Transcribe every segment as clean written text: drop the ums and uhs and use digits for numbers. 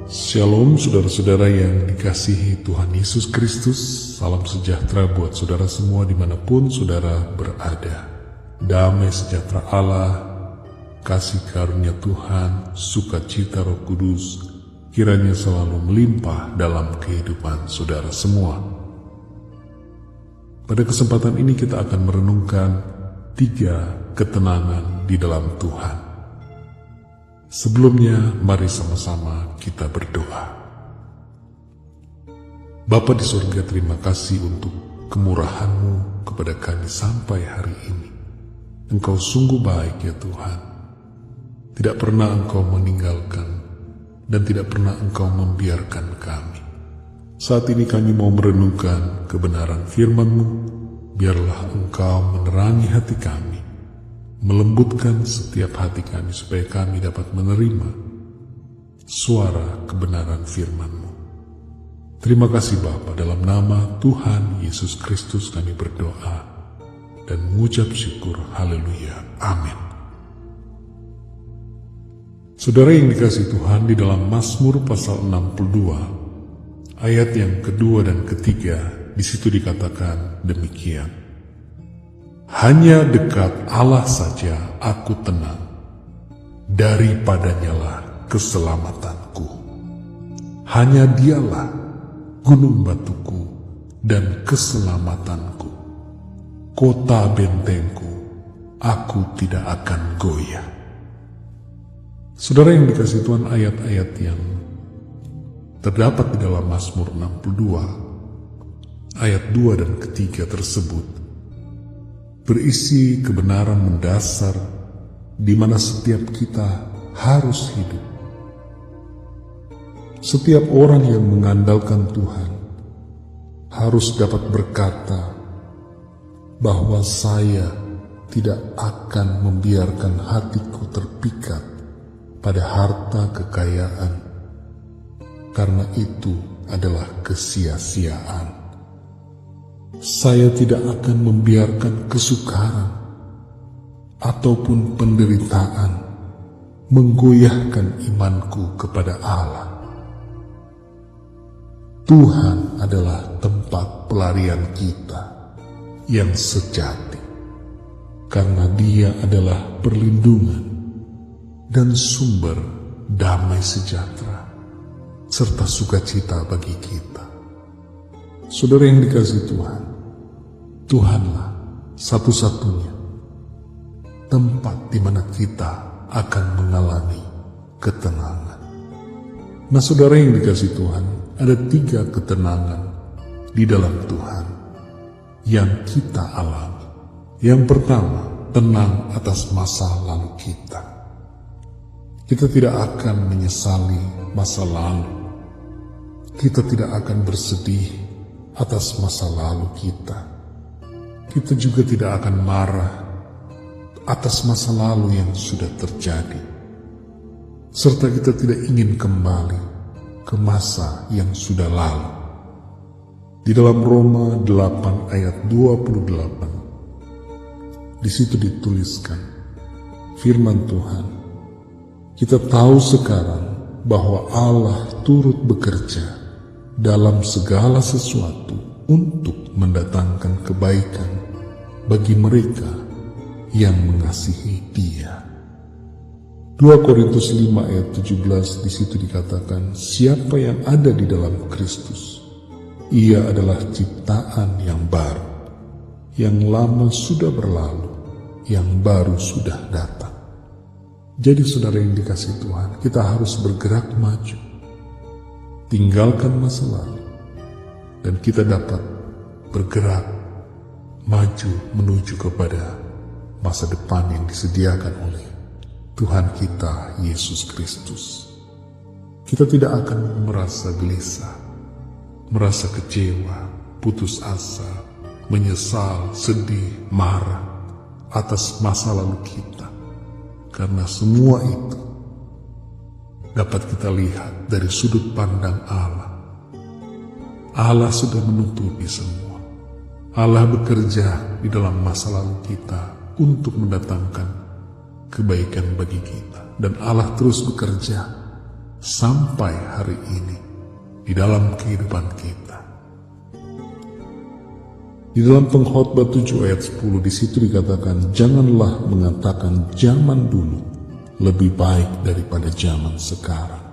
Shalom saudara-saudara yang dikasihi Tuhan Yesus Kristus. Salam sejahtera buat saudara semua dimanapun saudara berada. Damai sejahtera Allah, kasih karunia Tuhan, sukacita Roh Kudus kiranya selalu melimpah dalam kehidupan saudara semua. Pada kesempatan ini kita akan merenungkan 3 ketenangan di dalam Tuhan. Sebelumnya, mari sama-sama kita berdoa. Bapa di surga, terima kasih untuk kemurahan-Mu kepada kami sampai hari ini. Engkau sungguh baik ya Tuhan. Tidak pernah Engkau meninggalkan dan tidak pernah Engkau membiarkan kami. Saat ini kami mau merenungkan kebenaran firman-Mu. Biarlah Engkau menerangi hati kami, melembutkan setiap hati kami supaya kami dapat menerima suara kebenaran firman-Mu. Terima kasih Bapa, dalam nama Tuhan Yesus Kristus kami berdoa dan mengucap syukur. Haleluya. Amin. Saudara yang dikasihi Tuhan, di dalam Mazmur pasal 62 ayat yang kedua dan ketiga, di situ dikatakan demikian. Hanya dekat Allah saja aku tenang, daripadanyalah keselamatanku. Hanya Dialah gunung batuku dan keselamatanku, kota bentengku, aku tidak akan goyah. Saudara yang dikasihi Tuhan, ayat-ayat yang terdapat di dalam Mazmur 62 ayat 2 dan ketiga tersebut berisi kebenaran mendasar di mana setiap kita harus hidup. Setiap orang yang mengandalkan Tuhan harus dapat berkata bahwa saya tidak akan membiarkan hatiku terpikat pada harta kekayaan, karena itu adalah kesia-siaan. Saya tidak akan membiarkan kesukaran ataupun penderitaan menggoyahkan imanku kepada Allah. Tuhan adalah tempat pelarian kita yang sejati, karena Dia adalah perlindungan dan sumber damai sejahtera serta sukacita bagi kita. Saudara yang dikasihi Tuhan, Tuhanlah satu-satunya tempat di mana kita akan mengalami ketenangan. Nah, saudara yang dikasihi Tuhan, ada 3 ketenangan di dalam Tuhan yang kita alami. Yang pertama, tenang atas masa lalu kita. Kita tidak akan menyesali masa lalu. Kita tidak akan bersedih atas masa lalu kita. Kita juga tidak akan marah atas masa lalu yang sudah terjadi. Serta kita tidak ingin kembali ke masa yang sudah lalu. Di dalam Roma 8 ayat 28, di situ dituliskan firman Tuhan. Kita tahu sekarang bahwa Allah turut bekerja dalam segala sesuatu untuk mendatangkan kebaikan bagi mereka yang mengasihi Dia. 2 Korintus 5 ayat 17, di situ dikatakan, siapa yang ada di dalam Kristus, ia adalah ciptaan yang baru. Yang lama sudah berlalu, yang baru sudah datang. Jadi saudara yang dikasihi Tuhan, kita harus bergerak maju, tinggalkan masa lalu, dan kita dapat bergerak maju menuju kepada masa depan yang disediakan oleh Tuhan kita Yesus Kristus. Kita tidak akan merasa gelisah, merasa kecewa, putus asa, menyesal, sedih, marah atas masa lalu kita, karena semua itu dapat kita lihat dari sudut pandang Allah. Allah sudah menutupi semua. Allah bekerja di dalam masa lalu kita untuk mendatangkan kebaikan bagi kita. Dan Allah terus bekerja sampai hari ini di dalam kehidupan kita. Di dalam Pengkhotbah 7 ayat 10 di situ dikatakan, janganlah mengatakan zaman dulu lebih baik daripada zaman sekarang,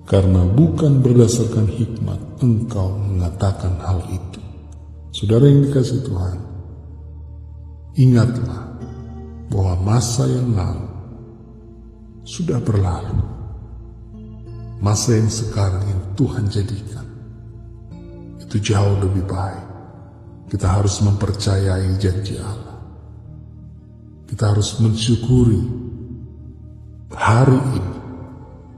karena bukan berdasarkan hikmat engkau mengatakan hal itu. Saudara yang dikasihi Tuhan, ingatlah bahwa masa yang lalu sudah berlalu. Masa yang sekarang yang Tuhan jadikan itu jauh lebih baik. Kita harus mempercayai janji Allah. Kita harus mensyukuri hari ini.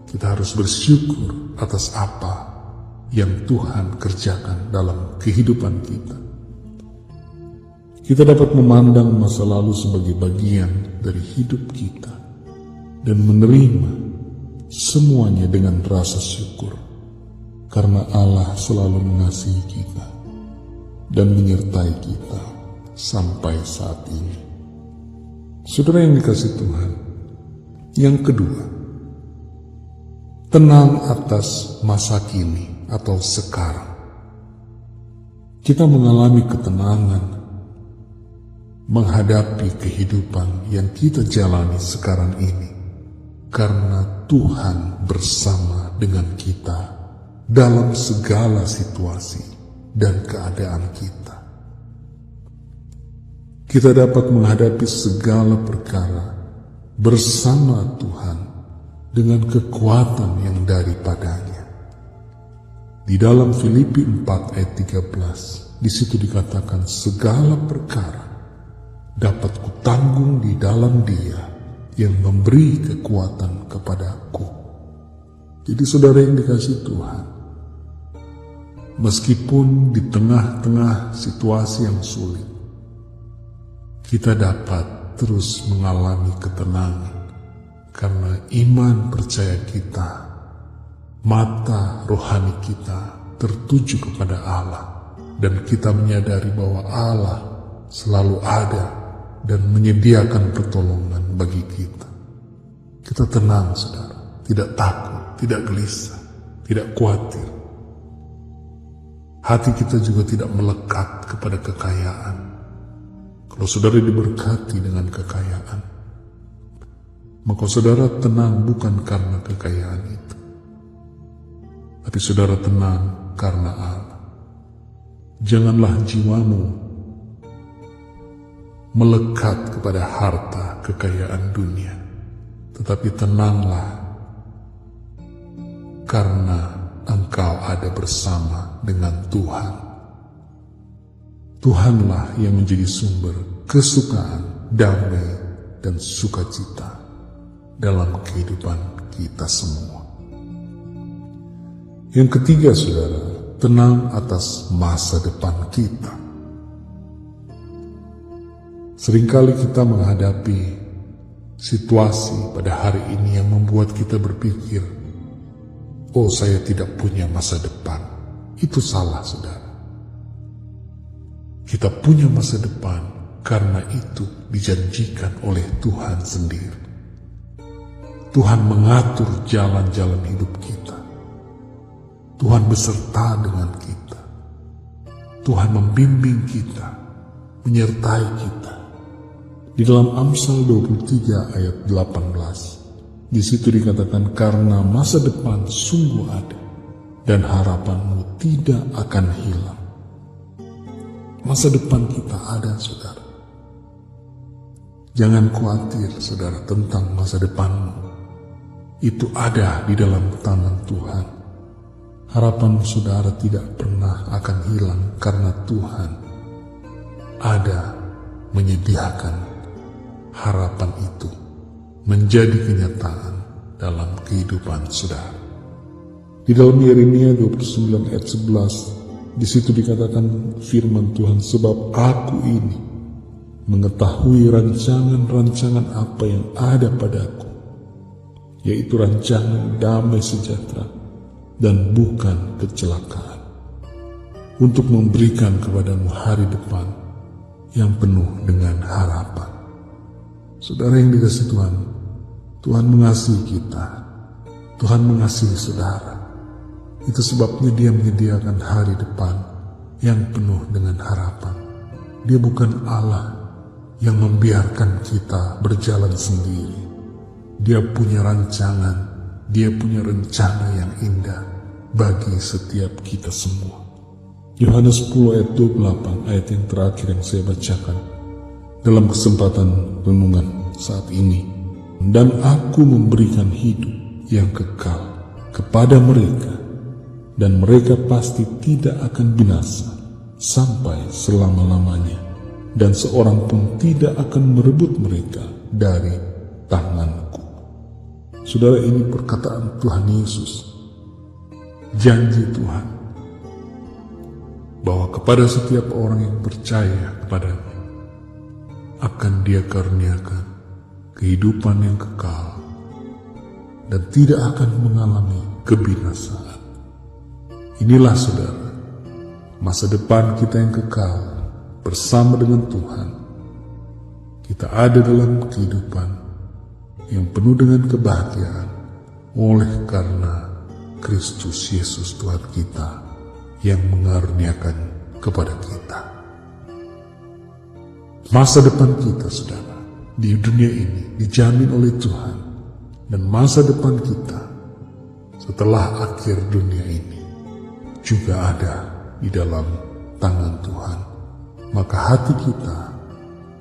Kita harus bersyukur atas apa yang Tuhan kerjakan dalam kehidupan kita. Kita dapat memandang masa lalu sebagai bagian dari hidup kita dan menerima semuanya dengan rasa syukur, karena Allah selalu mengasihi kita dan menyertai kita sampai saat ini. Saudara yang dikasihi Tuhan, yang kedua, tenang atas masa kini atau sekarang. Kita mengalami ketenangan menghadapi kehidupan yang kita jalani sekarang ini karena Tuhan bersama dengan kita dalam segala situasi dan keadaan kita. Kita dapat menghadapi segala perkara bersama Tuhan dengan kekuatan yang daripadanya. Di dalam Filipi 4 ayat 13, di situ dikatakan segala perkara dapat kutanggung di dalam Dia yang memberi kekuatan kepadaku. Jadi saudara yang dikasihi Tuhan, meskipun di tengah-tengah situasi yang sulit, kita dapat terus mengalami ketenangan karena iman percaya kita, mata rohani kita tertuju kepada Allah, dan kita menyadari bahwa Allah selalu ada dan menyediakan pertolongan bagi kita. Kita tenang, saudara, tidak takut, tidak gelisah, tidak khawatir. Hati kita juga tidak melekat kepada kekayaan. Kalau saudara diberkati dengan kekayaan, maka saudara tenang bukan karena kekayaan itu, tapi saudara tenang karena Allah. Janganlah jiwamu melekat kepada harta kekayaan dunia, tetapi tenanglah karena engkau ada bersama dengan Tuhan. Tuhanlah yang menjadi sumber kesukaan, damai, dan sukacita dalam kehidupan kita semua. Yang ketiga, saudara, tenang atas masa depan kita. Seringkali kita menghadapi situasi pada hari ini yang membuat kita berpikir, oh, saya tidak punya masa depan. Itu salah, saudara. Kita punya masa depan karena itu dijanjikan oleh Tuhan sendiri. Tuhan mengatur jalan-jalan hidup kita. Tuhan beserta dengan kita. Tuhan membimbing kita, menyertai kita. Di dalam Amsal 23 ayat 18, di situ dikatakan, karena masa depan sungguh ada dan harapanmu tidak akan hilang. Masa depan kita ada, saudara. Jangan khawatir, saudara, tentang masa depanmu. Itu ada di dalam tangan Tuhan. Harapan saudara tidak pernah akan hilang karena Tuhan ada menyediakan harapan itu menjadi kenyataan dalam kehidupan saudara. Di dalam Yeremia 29 ayat 11, di situ dikatakan firman Tuhan, sebab aku ini mengetahui rancangan-rancangan apa yang ada padaku, yaitu rancangan damai sejahtera dan bukan kecelakaan, untuk memberikan kepadamu hari depan yang penuh dengan harapan. Saudara yang dikasihi Tuhan, Tuhan mengasihi kita. Tuhan mengasihi saudara. Itu sebabnya Dia menyediakan hari depan yang penuh dengan harapan. Dia bukan Allah yang membiarkan kita berjalan sendiri. Dia punya rancangan, Dia punya rencana yang indah bagi setiap kita semua. Yohanes 10 ayat 28, ayat yang terakhir yang saya bacakan dalam kesempatan renungan saat ini. Dan aku memberikan hidup yang kekal kepada mereka, dan mereka pasti tidak akan binasa sampai selama-lamanya, dan seorang pun tidak akan merebut mereka dari tanganku. Saudara, ini perkataan Tuhan Yesus, janji Tuhan, bahwa kepada setiap orang yang percaya kepadanya akan Dia karuniakan kehidupan yang kekal dan tidak akan mengalami kebinasaan. Inilah saudara, masa depan kita yang kekal bersama dengan Tuhan. Kita ada dalam kehidupan yang penuh dengan kebahagiaan oleh karena Kristus Yesus Tuhan kita yang mengaruniakan kepada kita. Masa depan kita, saudara, di dunia ini dijamin oleh Tuhan, dan masa depan kita setelah akhir dunia ini juga ada di dalam tangan Tuhan. Maka hati kita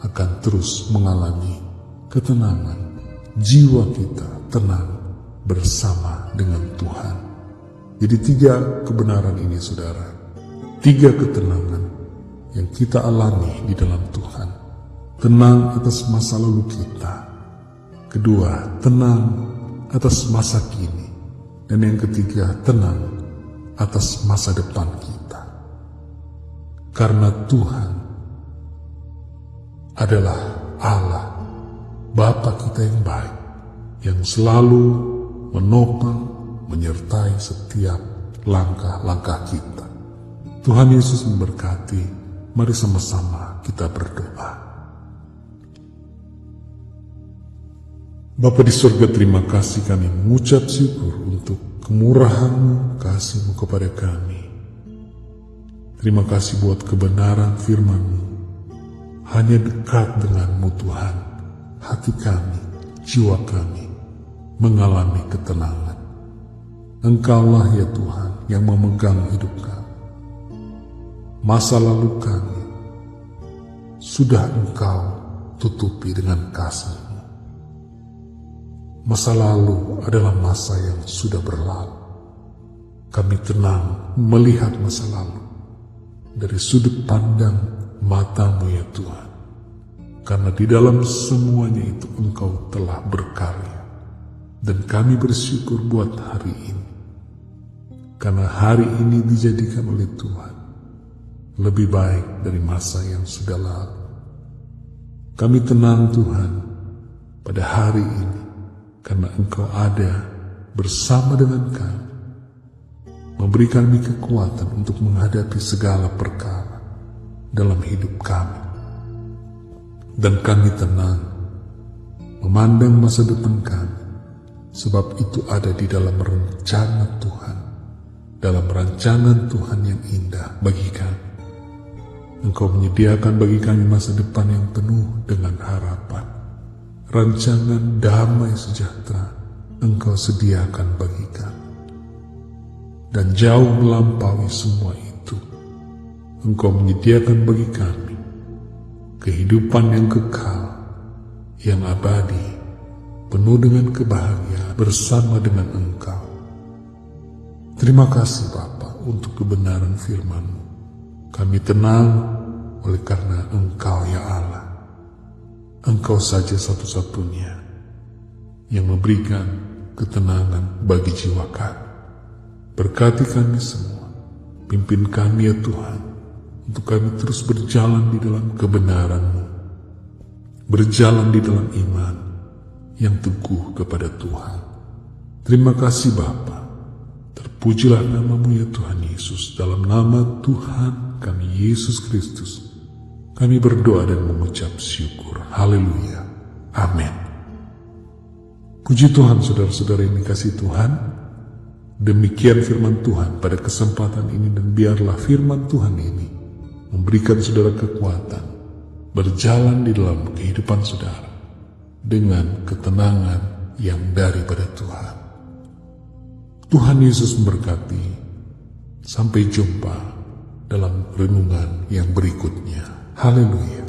akan terus mengalami ketenangan, jiwa kita tenang bersama dengan Tuhan. Jadi 3 kebenaran ini, saudara, 3 ketenangan yang kita alami di dalam Tuhan. Tenang atas masa lalu kita. Kedua, tenang atas masa kini. Dan yang ketiga, tenang atas masa depan kita. Karena Tuhan adalah Allah, Bapa kita yang baik, yang selalu menopang, menyertai setiap langkah-langkah kita. Tuhan Yesus memberkati. Mari sama-sama kita berdoa. Bapa di surga, terima kasih, kami mengucap syukur untuk kemurahan-Mu, kasih-Mu kepada kami. Terima kasih buat kebenaran firman-Mu. Hanya dekat dengan-Mu Tuhan, hati kami, jiwa kami mengalami ketenangan. Engkaulah ya Tuhan yang memegang hidup kami. Masa lalu kami sudah Engkau tutupi dengan kasih-Mu. Masa lalu adalah masa yang sudah berlalu. Kami tenang melihat masa lalu dari sudut pandang mata-Mu ya Tuhan. Karena di dalam semuanya itu Engkau telah berkarya. Dan kami bersyukur buat hari ini. Karena hari ini dijadikan oleh Tuhan lebih baik dari masa yang sudah lalu. Kami tenang Tuhan pada hari ini, karena Engkau ada bersama dengan kami, memberi kami kekuatan untuk menghadapi segala perkara dalam hidup kami. Dan kami tenang memandang masa depan kami, sebab itu ada di dalam rencana Tuhan, dalam rancangan Tuhan yang indah bagi kami. Engkau menyediakan bagi kami masa depan yang penuh dengan harapan. Rancangan damai sejahtera Engkau sediakan bagi kami. Dan jauh melampaui semua itu, Engkau menyediakan bagi kami kehidupan yang kekal, yang abadi, penuh dengan kebahagiaan bersama dengan Engkau. Terima kasih Bapa untuk kebenaran firman-Mu. Kami tenang oleh karena Engkau ya Allah. Engkau saja satu-satunya yang memberikan ketenangan bagi jiwa kami. Berkati kami semua. Pimpin kami ya Tuhan, untuk kami terus berjalan di dalam kebenaran-Mu. Berjalan di dalam iman yang teguh kepada Tuhan. Terima kasih Bapa. Terpujilah nama-Mu ya Tuhan Yesus. Dalam nama Tuhan kami Yesus Kristus, kami berdoa dan mengucap syukur. Haleluya. Amin. Puji Tuhan saudara-saudara yang dikasihi Tuhan. Demikian firman Tuhan pada kesempatan ini, dan biarlah firman Tuhan ini memberikan saudara kekuatan berjalan di dalam kehidupan saudara dengan ketenangan yang daripada Tuhan. Tuhan Yesus memberkati. Sampai jumpa dalam renungan yang berikutnya. Haleluya.